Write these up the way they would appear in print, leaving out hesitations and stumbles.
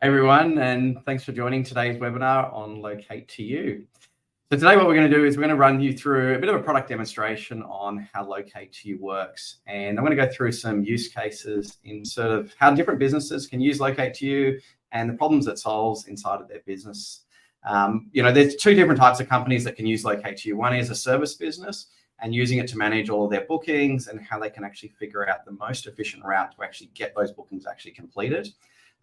Everyone, and thanks for joining today's webinar on Locate2u. So today what we're going to do is we're going to run you through a bit of a product demonstration on how Locate2u works. And I'm going to go through some use cases in sort of how different businesses can use Locate2u and the problems it solves inside of their business. There's two different types of companies that can use Locate2u. One is a service business and using it to manage all of their bookings and how they can actually figure out the most efficient route to actually get those bookings actually completed.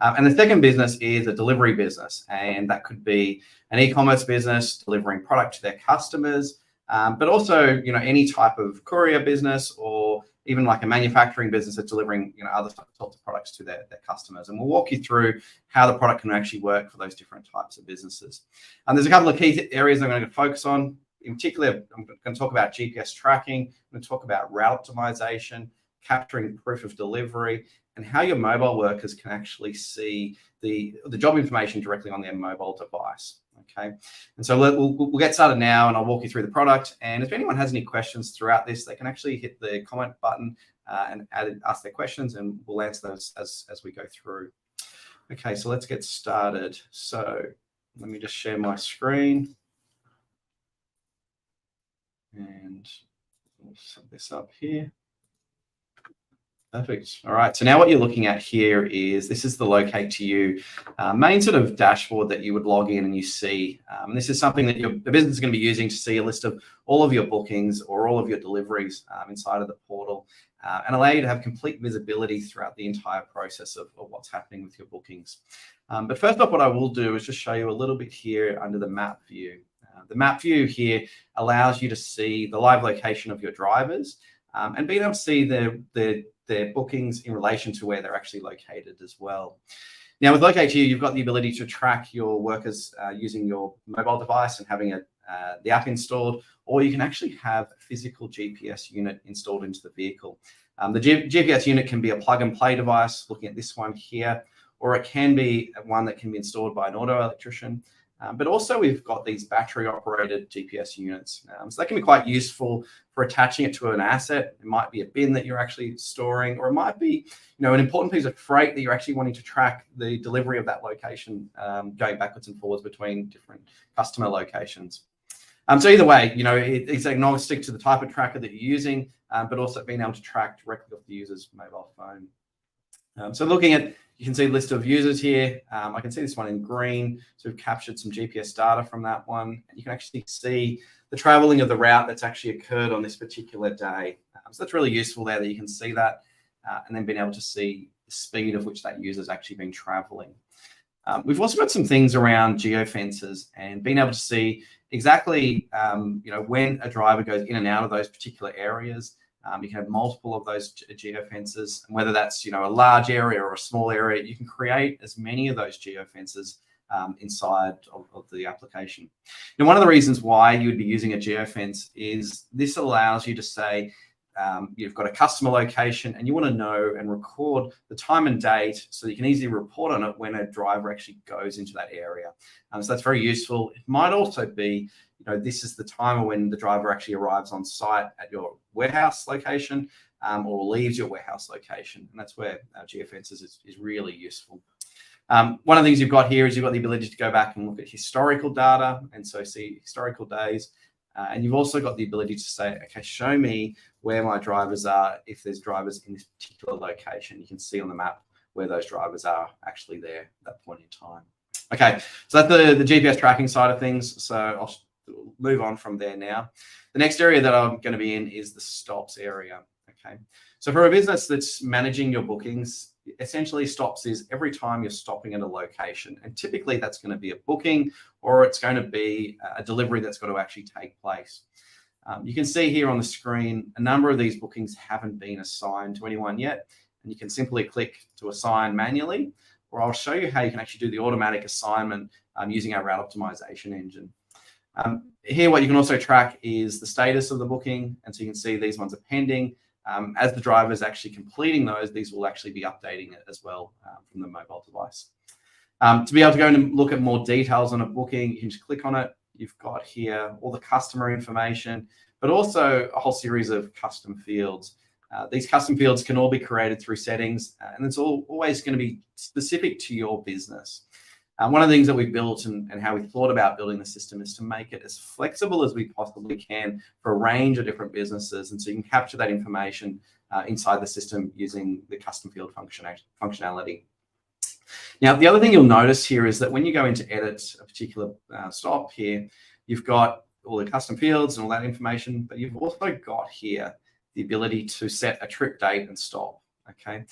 And the second business is a delivery business, and that could be an e-commerce business delivering product to their customers, but also any type of courier business or even like a manufacturing business that's delivering other sorts of products to their customers. And we'll walk you through how the product can actually work for those different types of businesses. And there's a couple of key areas I'm going to focus on. In particular, I'm going to talk about GPS tracking. I'm going to talk about route optimization, capturing proof of delivery, and how your mobile workers can actually see the job information directly on their mobile device. Okay, and so we'll get started now, and I'll walk you through the product. And if anyone has any questions throughout this, they can actually hit the comment button and ask their questions, and we'll answer those as we go through. Okay, so let's get started. So let me just share my screen, and we'll set this up here. Perfect. All right. So now what you're looking at here is this is the Locate2u main sort of dashboard that you would log in and you see. And this is something that the business is going to be using to see a list of all of your bookings or all of your deliveries inside of the portal and allow you to have complete visibility throughout the entire process of what's happening with your bookings. But first off, what I will do is just show you a little bit here under the map view. The map view here allows you to see the live location of your drivers and being able to see their bookings in relation to where they're actually located as well. Now with Locate2u, you've got the ability to track your workers using your mobile device and having the app installed, or you can actually have a physical GPS unit installed into the vehicle. The GPS unit can be a plug and play device, looking at this one here, or it can be one that can be installed by an auto electrician. But also we've got these battery operated GPS units. So that can be quite useful for attaching it to an asset. It might be a bin that you're actually storing, or it might be an important piece of freight that you're actually wanting to track the delivery of that location, going backwards and forwards between different customer locations. So either way, it's agnostic to the type of tracker that you're using, but also being able to track directly off the user's mobile phone. So looking at, you can see a list of users here. I can see this one in green. So we've captured some GPS data from that one. And you can actually see the traveling of the route that's actually occurred on this particular day. So that's really useful there that you can see that and then being able to see the speed of which that user's actually been traveling. We've also got some things around geofences and being able to see exactly when a driver goes in and out of those particular areas. You can have multiple of those geofences, and whether that's a large area or a small area, you can create as many of those geofences inside of the application. Now, one of the reasons why you would be using a geofence is this allows you to say you've got a customer location and you want to know and record the time and date so that you can easily report on it when a driver actually goes into that area. So that's very useful. It might also be this is the time when the driver actually arrives on site at your warehouse location or leaves your warehouse location. And that's where geofences is really useful. One of the things you've got here is you've got the ability to go back and look at historical data and so see historical days. And you've also got the ability to say, okay, show me where my drivers are. If there's drivers in this particular location, you can see on the map where those drivers are actually there at that point in time. Okay, so that's the GPS tracking side of things. So I'll move on from there now. The next area that I'm going to be in is the stops area. Okay, so for a business that's managing your bookings, essentially stops is every time you're stopping at a location, and typically that's going to be a booking or it's going to be a delivery that's got to actually take place. You can see here on the screen a number of these bookings haven't been assigned to anyone yet, and you can simply click to assign manually, or I'll show you how you can actually do the automatic assignment using our route optimization engine. Here, what you can also track is the status of the booking. And so you can see these ones are pending. As the driver is actually completing those, these will actually be updating it as well from the mobile device. To be able to go and look at more details on a booking, you can just click on it. You've got here all the customer information, but also a whole series of custom fields. These custom fields can all be created through settings, and it's always going to be specific to your business. One of the things that we've built and how we thought about building the system is to make it as flexible as we possibly can for a range of different businesses. And so you can capture that information inside the system using the custom field functionality. Now, the other thing you'll notice here is that when you go into edit a particular stop here, you've got all the custom fields and all that information, but you've also got here the ability to set a trip date and stop, okay?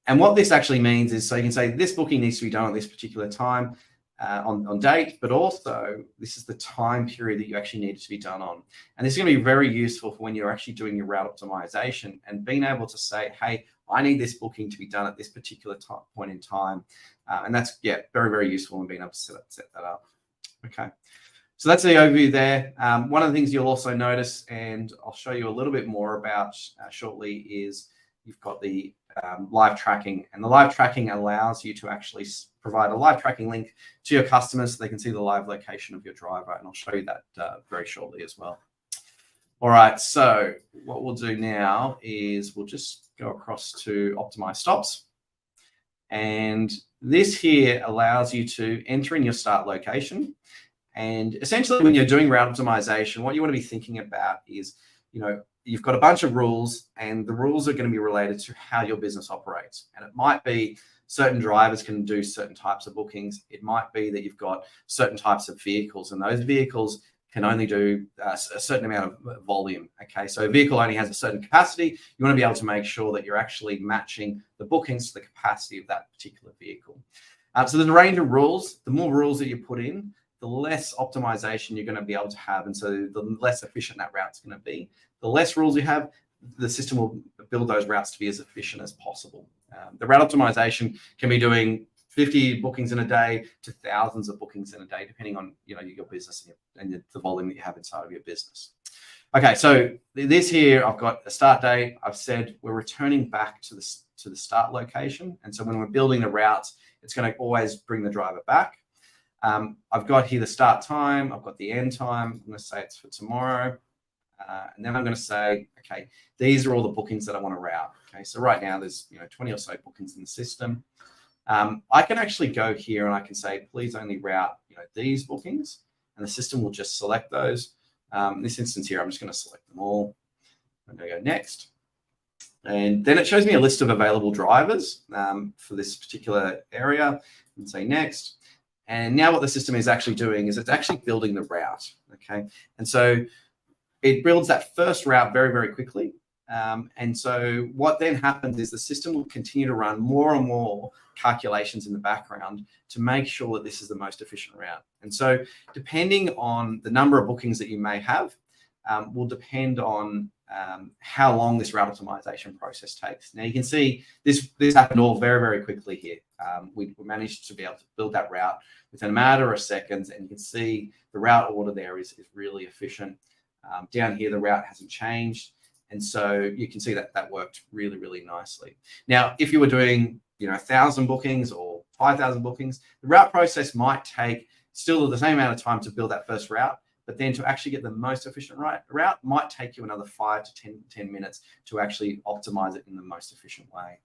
And what this actually means is, so you can say this booking needs to be done at this particular time on date, but also this is the time period that you actually need it to be done on. And this is going to be very useful for when you're actually doing your route optimization and being able to say, hey, I need this booking to be done at this particular point in time. And that's, yeah, very, very useful in being able to set that up. Okay. So that's the overview there. One of the things you'll also notice, and I'll show you a little bit more about shortly, is you've got the live tracking, and the live tracking allows you to actually provide a live tracking link to your customers so they can see the live location of your driver, and I'll show you that very shortly as well. All right, so what we'll do now is we'll just go across to optimize stops, and this here allows you to enter in your start location. And essentially, when you're doing route optimization, what you want to be thinking about is, you've got a bunch of rules, and the rules are going to be related to how your business operates. And it might be certain drivers can do certain types of bookings. It might be that you've got certain types of vehicles, and those vehicles can only do a certain amount of volume. Okay, so a vehicle only has a certain capacity. You want to be able to make sure that you're actually matching the bookings to the capacity of that particular vehicle. So there's a range of rules. The more rules that you put in, the less optimization you're going to be able to have. And so the less efficient that route's going to be. The less rules you have, the system will build those routes to be as efficient as possible. The route optimization can be doing 50 bookings in a day to thousands of bookings in a day, depending on your business and the volume that you have inside of your business. Okay, so this here, I've got a start date. I've said we're returning back to the start location. And so when we're building the routes, it's going to always bring the driver back. I've got here the start time. I've got the end time. I'm going to say it's for tomorrow. And then I'm going to say, okay, these are all the bookings that I want to route. Okay, so right now there's 20 or so bookings in the system. I can actually go here and I can say, please only route these bookings, and the system will just select those. In this instance here, I'm just going to select them all. I'm going to go next. And then it shows me a list of available drivers for this particular area, and say next. And now what the system is actually doing is it's actually building the route, okay? And so it builds that first route very, very quickly. And so what then happens is the system will continue to run more and more calculations in the background to make sure that this is the most efficient route. And so depending on the number of bookings that you may have, will depend on how long this route optimization process takes. Now you can see this happened all very, very quickly here. We managed to be able to build that route within a matter of seconds, and you can see the route order there is really efficient. Down here, the route hasn't changed. And so you can see that that worked really, really nicely. Now, if you were doing 1,000 bookings or 5,000 bookings, the route process might take still the same amount of time to build that first route, but then to actually get the most efficient route might take you another 5 to 10 minutes to actually optimize it in the most efficient way.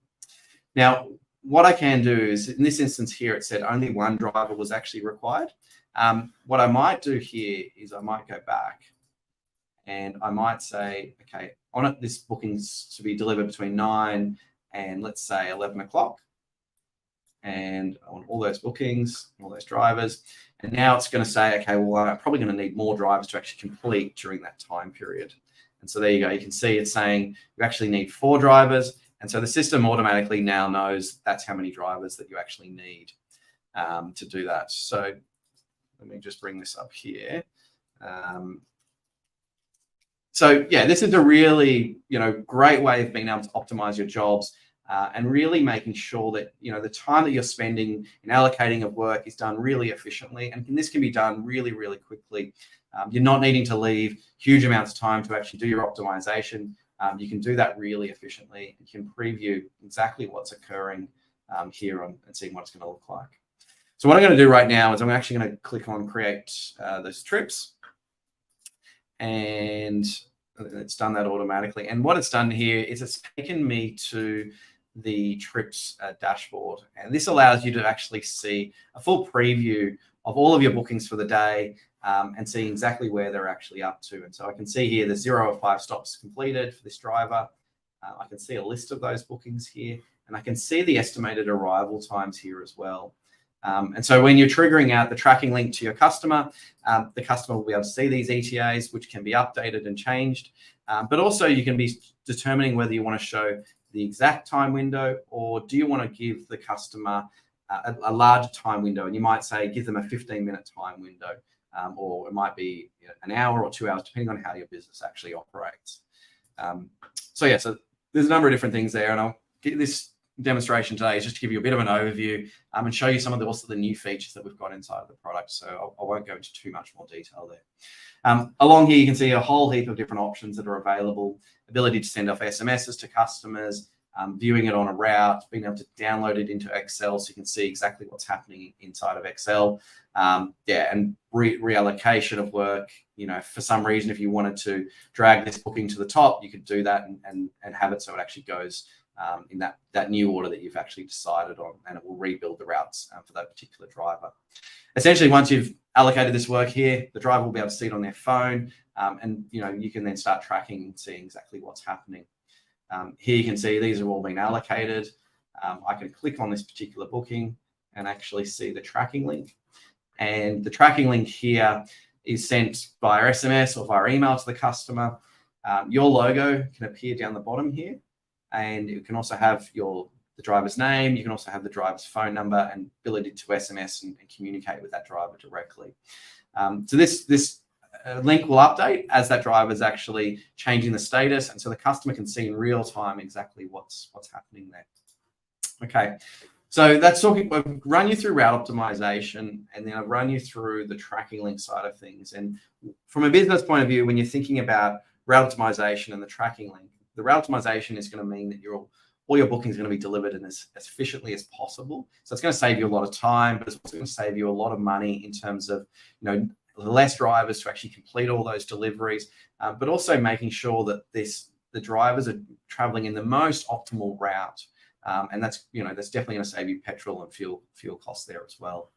Now, what I can do is, in this instance here, it said only one driver was actually required. What I might do here is I might go back and I might say, okay, I want this bookings to be delivered between 9 and let's say 11 o'clock. And I want all those bookings, all those drivers. And now it's going to say, okay, well, I'm probably going to need more drivers to actually complete during that time period. And so there you go. You can see it's saying you actually need 4 drivers. And so the system automatically now knows that's how many drivers that you actually need to do that. So let me just bring this up here. So yeah, this is a really, great way of being able to optimize your jobs and really making sure that, the time that you're spending in allocating of work is done really efficiently. And this can be done really, really quickly. You're not needing to leave huge amounts of time to actually do your optimization. You can do that really efficiently. You can preview exactly what's occurring here and seeing what it's going to look like. So what I'm going to do right now is I'm actually going to click on create those trips. And it's done that automatically. And what it's done here is it's taken me to the trips dashboard. And this allows you to actually see a full preview of all of your bookings for the day and see exactly where they're actually up to. And so I can see here the 0 of 5 stops completed for this driver. I can see a list of those bookings here, and I can see the estimated arrival times here as well. And so when you're triggering out the tracking link to your customer, the customer will be able to see these ETAs, which can be updated and changed. But also you can be determining whether you want to show the exact time window, or do you want to give the customer a larger time window? And you might say, give them a 15-minute time window, or it might be an hour or 2 hours, depending on how your business actually operates. So there's a number of different things there, and I'll get this demonstration today is just to give you a bit of an overview and show you some of the new features that we've got inside of the product. So I won't go into too much more detail there. Along here, you can see a whole heap of different options that are available. Ability to send off SMSs to customers, viewing it on a route, being able to download it into Excel so you can see exactly what's happening inside of Excel. And reallocation of work. For some reason, if you wanted to drag this booking to the top, you could do that and have it so it actually goes in that new order that you've actually decided on, and it will rebuild the routes for that particular driver. Essentially, once you've allocated this work here, the driver will be able to see it on their phone, and you can then start tracking and seeing exactly what's happening. Here you can see these have all been allocated. I can click on this particular booking and actually see the tracking link. And the tracking link here is sent via SMS or via email to the customer. Your logo can appear down the bottom here, and it can also have the driver's name. You can also have the driver's phone number and ability to SMS and communicate with that driver directly. So this link will update as that driver is actually changing the status, and so the customer can see in real time exactly what's happening there. Okay, so that's talking. I've run you through route optimization, and then I've run you through the tracking link side of things. And from a business point of view, when you're thinking about route optimization and the tracking link, the route optimization is going to mean that all your bookings are going to be delivered in as efficiently as possible. So it's going to save you a lot of time, but it's also going to save you a lot of money in terms of less drivers to actually complete all those deliveries, but also making sure that the drivers are traveling in the most optimal route. And that's definitely going to save you petrol and fuel costs there as well.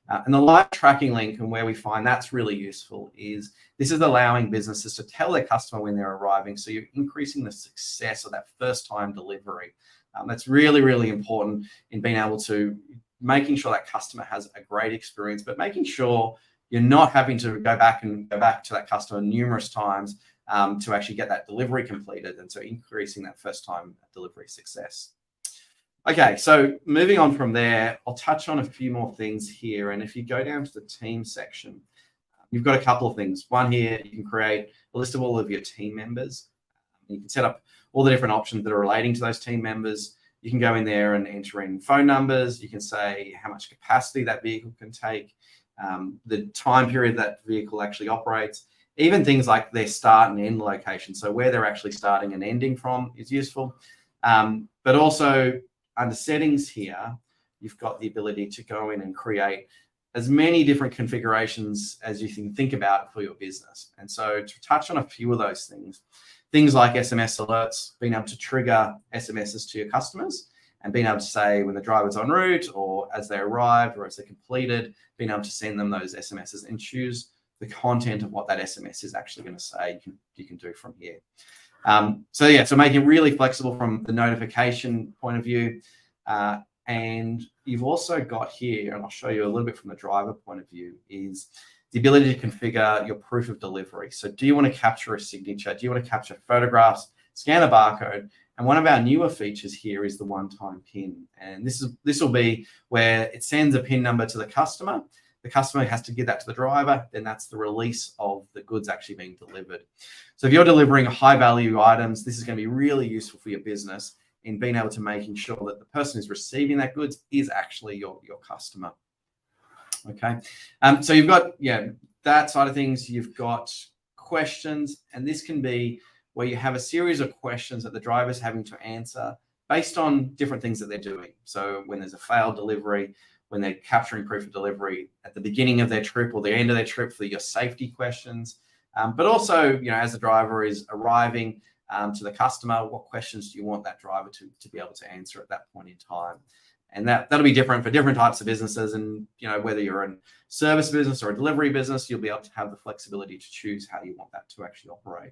And the live tracking link, and where we find that's really useful, is this is allowing businesses to tell their customer when they're arriving. So you're increasing the success of that first time delivery. That's really, really important in being able to making sure that customer has a great experience, but making sure you're not having to go back to that customer numerous times to actually get that delivery completed. And so increasing that first time delivery success. Okay, so moving on from there, I'll touch on a few more things here. And if you go down to the team section, you've got a couple of things. One here, you can create a list of all of your team members. You can set up all the different options that are relating to those team members. You can go in there and enter in phone numbers. You can say how much capacity that vehicle can take, the time period that vehicle actually operates, even things like their start and end location. So where they're actually starting and ending from is useful. But also, under settings here, you've got the ability to go in and create as many different configurations as you can think about for your business. And so to touch on a few of those things like SMS alerts, being able to trigger SMSs to your customers and being able to say when the driver's en route or as they arrived or as they're completed, being able to send them those SMSs and choose the content of what that SMS is actually going to say, you can do from here. So making it really flexible from the notification point of view. And you've also got here, and I'll show you a little bit from the driver point of view, is the ability to configure your proof of delivery. So do you want to capture a signature? Do you want to capture photographs, scan a barcode? And one of our newer features here is the one-time PIN. And this will be where it sends a PIN number to the customer. The customer has to give that to the driver, then that's the release of the goods actually being delivered. So if you're delivering high value items, this is going to be really useful for your business in being able to making sure that the person who's receiving that goods is actually your customer. Okay, so you've got that side of things. You've got questions, and this can be where you have a series of questions that the driver's having to answer based on different things that they're doing. So when there's a failed delivery, when they're capturing proof of delivery at the beginning of their trip or the end of their trip for your safety questions, But also, as the driver is arriving to the customer, what questions do you want that driver to be able to answer at that point in time? And that'll be different for different types of businesses. And whether you're a service business or a delivery business, you'll be able to have the flexibility to choose how you want that to actually operate.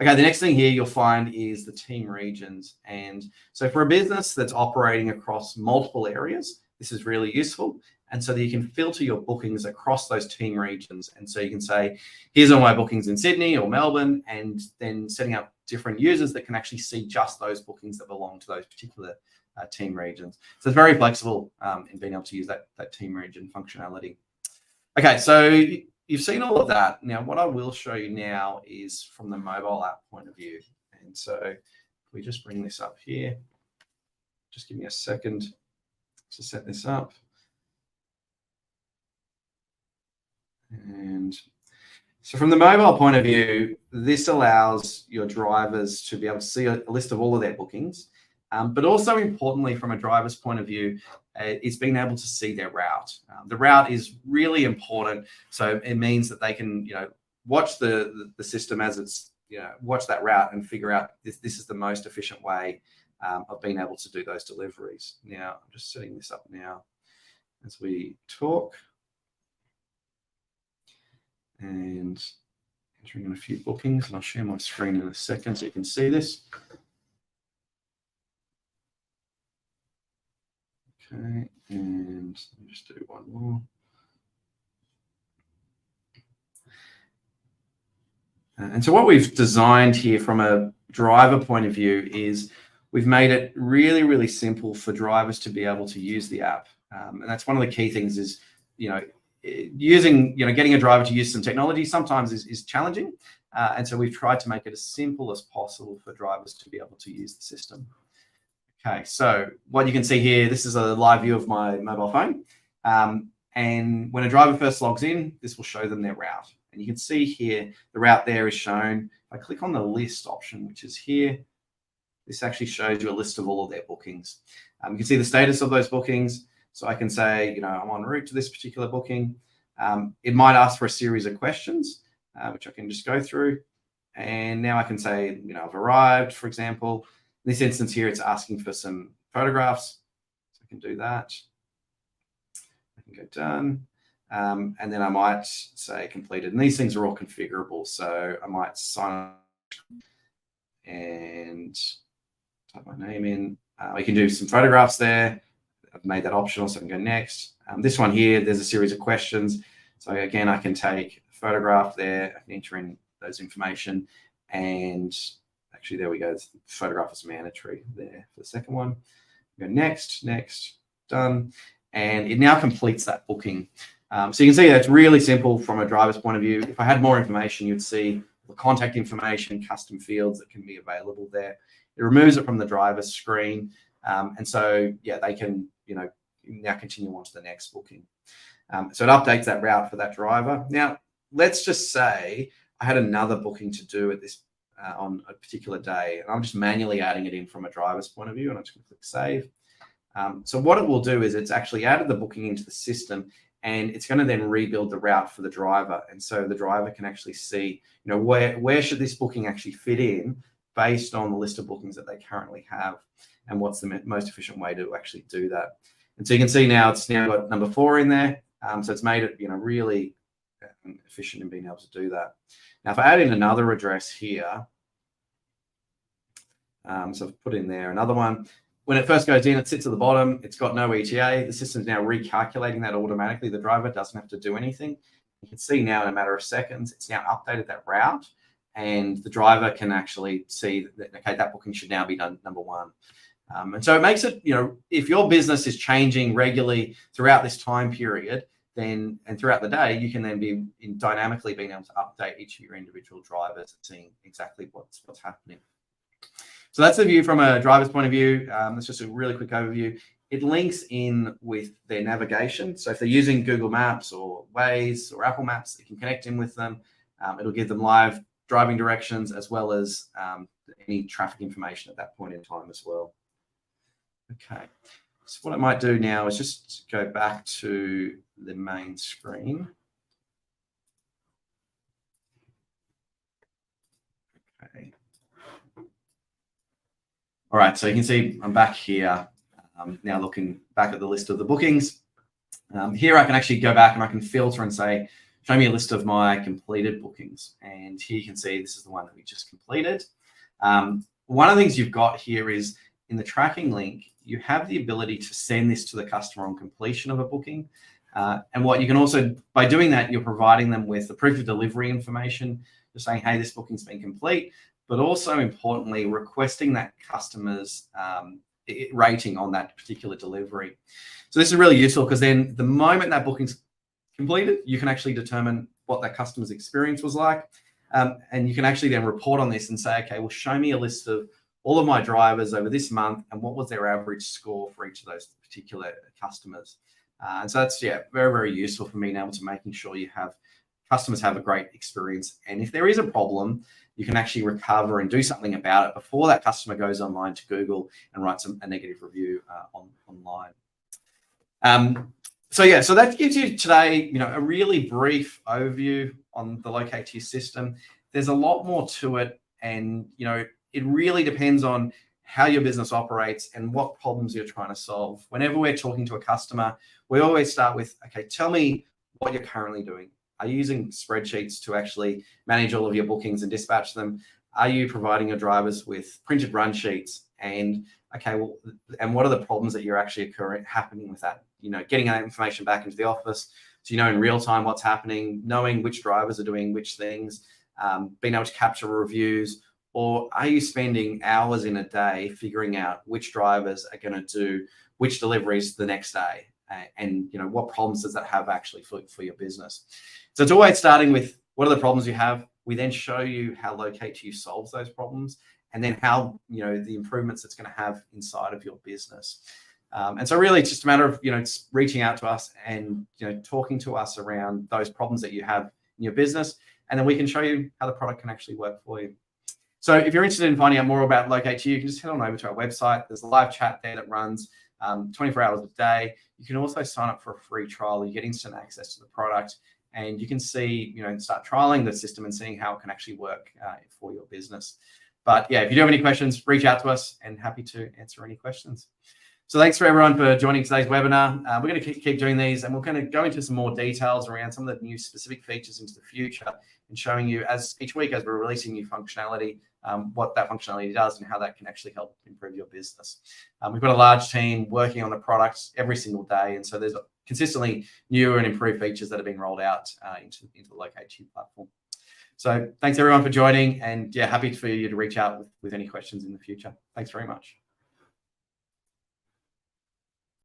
Okay, the next thing here you'll find is the team regions. And so for a business that's operating across multiple areas, this is really useful. And so that you can filter your bookings across those team regions. And so you can say, here's all my bookings in Sydney or Melbourne, and then setting up different users that can actually see just those bookings that belong to those particular team regions. So it's very flexible in being able to use that team region functionality. Okay, so you've seen all of that. Now, what I will show you now is from the mobile app point of view. And so if we just bring this up here, just give me a second to set this up. And so from the mobile point of view, this allows your drivers to be able to see a list of all of their bookings. But also importantly, from a driver's point of view, it's being able to see their route. The route is really important. So it means that they can, watch the system as it's, watch that route and figure out this is the most efficient way of being able to do those deliveries. Now, I'm just setting this up now as we talk. And entering in a few bookings, and I'll share my screen in a second so you can see this. Okay, and let me just do one more. And so what we've designed here from a driver point of view is we've made it really, really simple for drivers to be able to use the app. And that's one of the key things is, getting a driver to use some technology sometimes is challenging. And so we've tried to make it as simple as possible for drivers to be able to use the system. Okay, so what you can see here, this is a live view of my mobile phone. And when a driver first logs in, this will show them their route. And you can see here, the route there is shown. If I click on the list option, which is here, this actually shows you a list of all of their bookings. You can see the status of those bookings. So I can say, I'm en route to this particular booking. It might ask for a series of questions, which I can just go through. And now I can say, I've arrived, for example. In this instance here, it's asking for some photographs. So I can do that. I can go done. And then I might say completed. And these things are all configurable. So I might sign up and type my name in. I can do some photographs there. I've made that optional, so I can go next. This one here, there's a series of questions. So again, I can take a photograph there. I can enter in those information. And actually, there we go. The photograph is mandatory there for the second one. Go next, done. And it now completes that booking. So you can see that's really simple from a driver's point of view. If I had more information, you'd see the contact information, custom fields that can be available there. It removes it from the driver's screen. And so, they can, now continue on to the next booking. So it updates that route for that driver. Now, let's just say I had another booking to do at this on a particular day, and I'm just manually adding it in from a driver's point of view, and I'm just going to click save. So what it will do is it's actually added the booking into the system, and it's going to then rebuild the route for the driver. And so the driver can actually see, where should this booking actually fit in based on the list of bookings that they currently have, and what's the most efficient way to actually do that. And so you can see now it's now got number 4 in there. So it's made it, really efficient in being able to do that. Now, if I add in another address here, so I've put in there another one. When it first goes in, it sits at the bottom. It's got no ETA. The system's now recalculating that automatically. The driver doesn't have to do anything. You can see now in a matter of seconds, it's now updated that route, and the driver can actually see that, okay, that booking should now be done number 1. And so it makes it, if your business is changing regularly throughout this time period, then and throughout the day, you can then be dynamically being able to update each of your individual drivers and seeing exactly what's happening. So that's the view from a driver's point of view. That's just a really quick overview. It links in with their navigation. So if they're using Google Maps or Waze or Apple Maps, it can connect in with them. It'll give them live driving directions as well as any traffic information at that point in time as well. Okay, so what I might do now is just go back to the main screen. All right, so you can see I'm back here now looking back at the list of the bookings. Here I can actually go back and I can filter and say, show me a list of my completed bookings. And here you can see this is the one that we just completed. One of the things you've got here is in the tracking link, you have the ability to send this to the customer on completion of a booking. And what you can also, by doing that, you're providing them with the proof of delivery information. You're saying, hey, this booking's been complete, but also importantly, requesting that customer's rating on that particular delivery. So this is really useful because then the moment that booking's completed, you can actually determine what that customer's experience was like. And you can actually then report on this and say, okay, well, show me a list of all of my drivers over this month and what was their average score for each of those particular customers. And so that's, yeah, very, very useful for being able to making sure you have customers have a great experience. And if there is a problem, you can actually recover and do something about it before that customer goes online to Google and writes a negative review online. So yeah, so that gives you today, a really brief overview on the Locate2u system. There's a lot more to it, and it really depends on how your business operates and what problems you're trying to solve. Whenever we're talking to a customer, we always start with, okay, tell me what you're currently doing. Are you using spreadsheets to actually manage all of your bookings and dispatch them? Are you providing your drivers with printed run sheets? And okay, well, and what are the problems that you're actually happening with that? Getting that information back into the office, so in real time what's happening, knowing which drivers are doing which things, being able to capture reviews, or are you spending hours in a day figuring out which drivers are going to do which deliveries the next day? And what problems does that have actually for your business? So it's always starting with what are the problems you have. We then show you how Locate2u solves those problems, and then how the improvements it's going to have inside of your business. And so really it's just a matter of it's reaching out to us and talking to us around those problems that you have in your business, and then we can show you how the product can actually work for you. So if you're interested in finding out more about Locate2u, you can just head on over to our website. There's a live chat there that runs 24 hours a day. You can also sign up for a free trial. You get instant access to the product, and you can see, start trialing the system and seeing how it can actually work for your business. But yeah, if you do have any questions, reach out to us, and happy to answer any questions. So thanks for everyone for joining today's webinar. We're going to keep doing these, and we're going to go into some more details around some of the new specific features into the future, and showing you as each week as we're releasing new functionality, what that functionality does and how that can actually help improve your business. We've got a large team working on the products every single day, and so there's consistently new and improved features that are being rolled out into the Locate2u platform. So thanks everyone for joining, and yeah, happy for you to reach out with any questions in the future. Thanks very much.